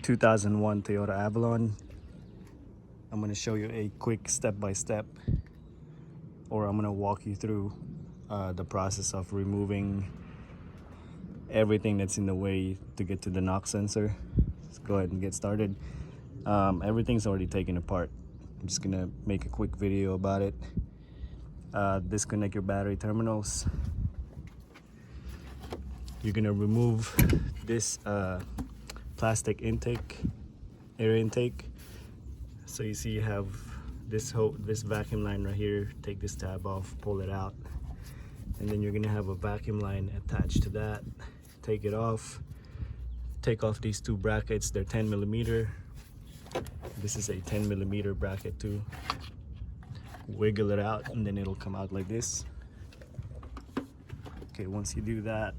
2001 Toyota Avalon. I'm going to show you a quick step-by-step, or I'm going to walk you through the process of removing everything that's in the way to get to the knock sensor. Let's go ahead and get started. Everything's already taken apart. I'm just going to make a quick video about it. Disconnect your battery terminals. You're going to remove this plastic intake, air intake. So you see you have this vacuum line right here. Take this tab off, pull it out, and then you're gonna have a vacuum line attached to that. Take it off. Take off these two brackets. They're 10 millimeter. This is a 10 millimeter bracket too. Wiggle it out and then it'll come out like this. Okay, once you do that,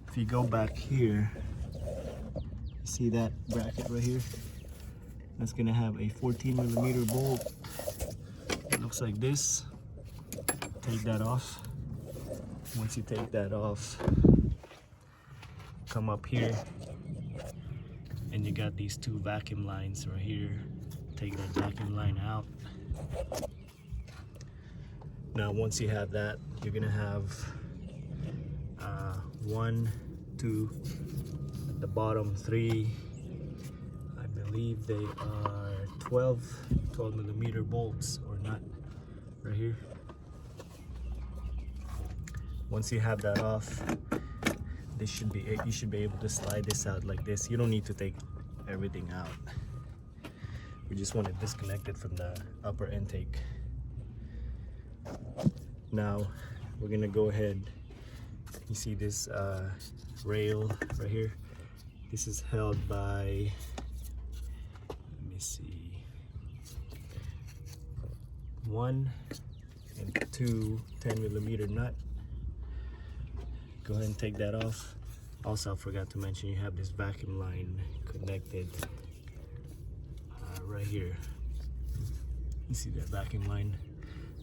if you go back here, see that bracket right here? That's gonna have a 14 millimeter bolt. It looks like this. Take that off. Once you take that off, come up here and you got these two vacuum lines right here. Take that vacuum line out. Now once you have that, you're gonna have 1, 2, at the bottom 3, I believe they are 12 millimeter bolts or nut right here. Once you have that off, you should be able to slide this out like this. You don't need to take everything out. We just want to disconnect it from the upper intake. Now we're gonna go ahead. You see this rail right here? This is held by, let me see, 1 and 2 10 millimeter nut. Go ahead and take that off. Also, I forgot to mention you have this vacuum line connected right here. You see that vacuum line?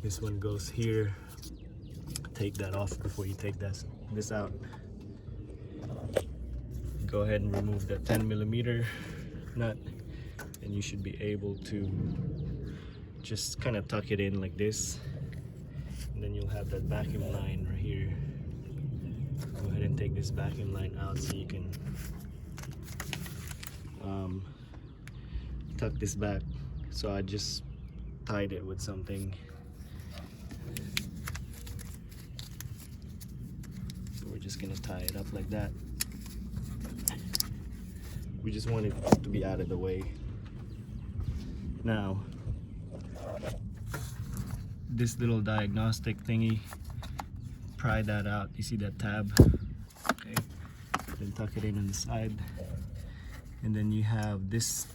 This one goes here. Take that off before you take this out. Go ahead and remove the 10 millimeter nut, and you should be able to just kind of tuck it in like this, and then you'll have that vacuum line right here. Go ahead and take this vacuum line out so you can tuck this back. So I just tied it with something. So we're just gonna tie it up like that. We just want it to be out of the way. Now, this little diagnostic thingy, pry that out. You see that tab? Okay. Then tuck it in on the side. And then you have these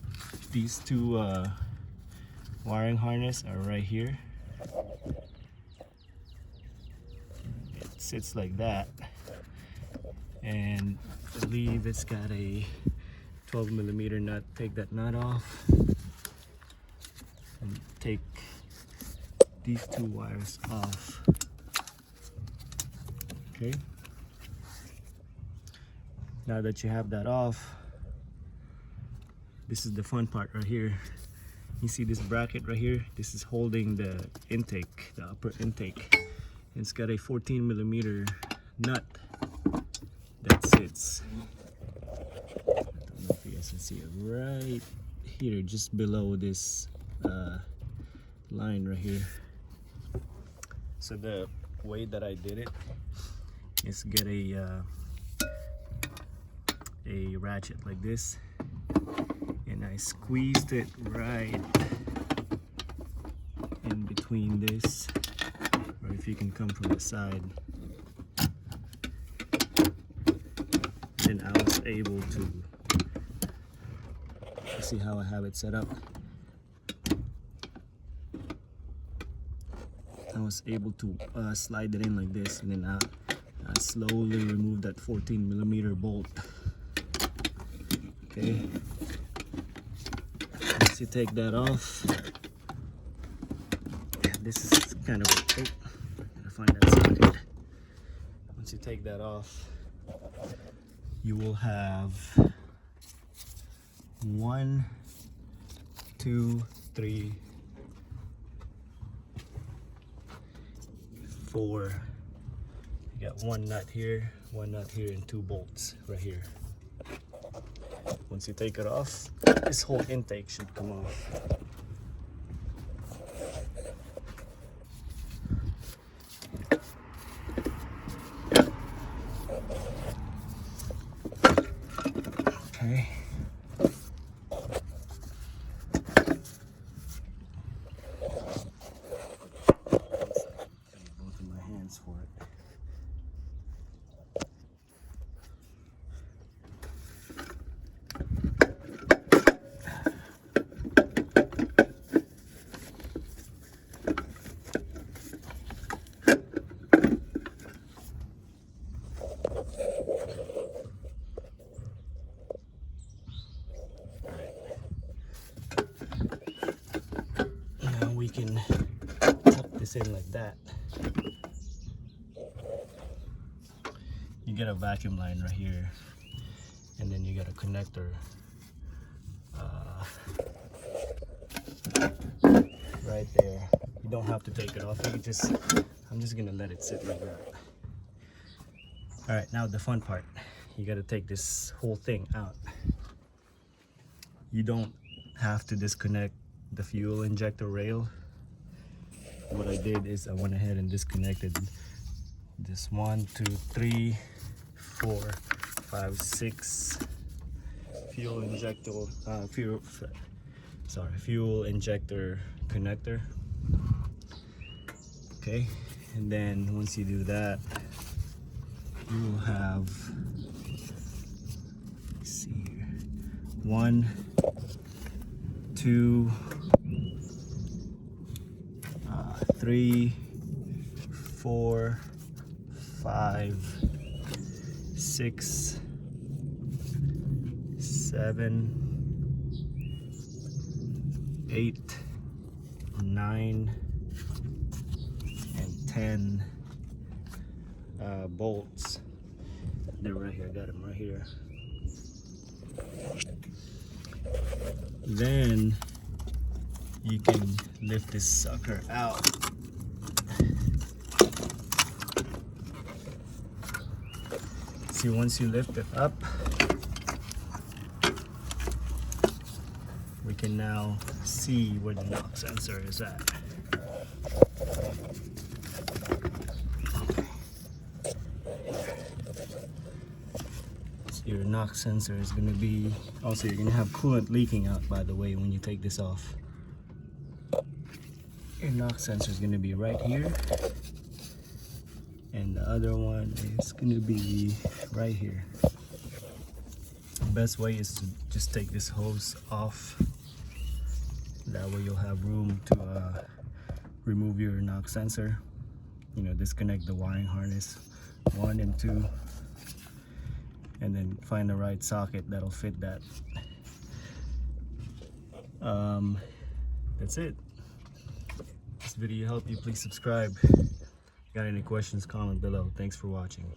two wiring harness are right here. It sits like that. And I believe it's got a 12 millimeter nut. Take that nut off and take these two wires off. Okay, now that you have that off, this is the fun part right here. You see this bracket right here? This is holding the intake, the upper intake. And it's got a 14 millimeter nut that sits, I don't know if you guys can see it, right here, just below this line right here. So the way that I did it is get a ratchet like this, and I squeezed it right in between this, or if you can come from the side, and I was able to see how I have it set up. I was able to slide it in like this, and then I slowly remove that 14 millimeter bolt. Okay, once you take that off, this is kind of a, gotta find that socket. Once you take that off, you will have 1, 2, 3, 4. You got one nut here, and 2 bolts right here. Once you take it off, this whole intake should come off. Okay. Both of my hands for it. We can tuck this in like that. You get a vacuum line right here, and then you got a connector right there. You don't have to take it off. You just, I'm just gonna let it sit like that. All right, now the fun part. You got to take this whole thing out. You don't have to disconnect the fuel injector rail. What I did is I went ahead and disconnected this 1, 2, 3, 4, 5, 6 fuel injector fuel injector connector. Okay, and then once you do that, you will have, let's see here, 1, 2, 3, 4, 5, 6, 7, 8, 9, and 10 bolts. They're right here. I got them right here. Then you can lift this sucker out. See, once you lift it up, we can now see where the knock sensor is at. So your knock sensor is going to be, also you're going to have coolant leaking out, by the way, when you take this off. Your knock sensor is going to be right here, and the other one is going to be right here. The best way is to just take this hose off. That way you'll have room to remove your knock sensor. You know, disconnect the wiring harness 1 and 2, and then find the right socket that'll fit that. That's it. This video helped you, please subscribe. Got any questions, comment below. Thanks for watching.